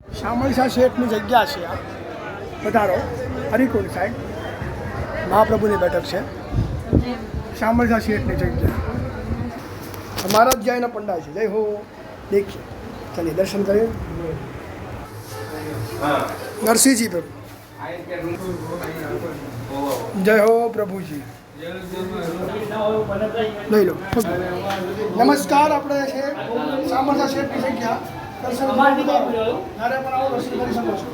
શામળશા શેઠની જગ્યા છે આ, પધારો. હરિકુંડ સાઈડ મહાપ્રભુની બેઠક છે. શામળશા શેઠની જગ્યા મહારાજ જયના પંડા છે. જય હો. देखिए चलिए दर्शन करें. नरसिंह प्रभु जय हो प्रभु जी. લઈ લો. નમસ્કાર. આપણે છે શામળશા શેઠની જગ્યા. દર્શન જ્યારે પણ આવો દર્શન કરી શકો છો.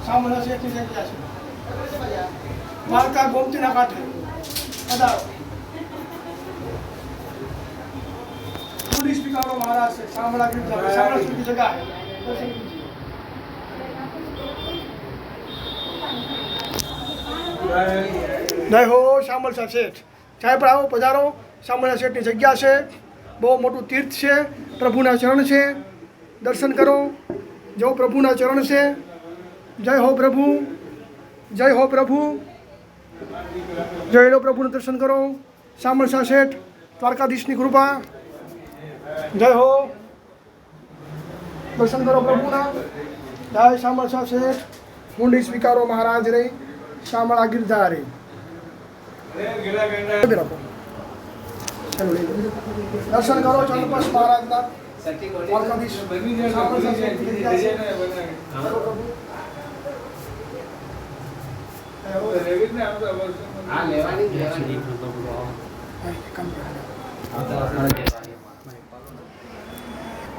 શામળશા શેઠની જગ્યા છે દ્વારકા ગોમતીના કાંઠે. પધારો. स्पीकर महाराज से शामला की जगह है. जय हो शामळशा શેઠ. ચાહે પણ આવો પધારો. શામળશા શેઠની જગ્યા છે. બહુ મોટું તીર્થ છે. પ્રભુના ચરણ છે. દર્શન કરો. જો પ્રભુના ચરણ છે. જય હો પ્રભુ. જય હો પ્રભુ. જય લો પ્રભુનું દર્શન કરો. શામળશા શેઠ દ્વારકાધીશની કૃપા. જય હો. દર્શન કરો પ્રભુના. જય શામળશા શેઠ. મુંડી સ્વીકારો મહારાજ રે. શામળા ગિરધારી. દર્શન કરો ચંદ્રપશ મહારાજના. દ્વારકાધીશ શામળશા શેઠની જગ્યા છે.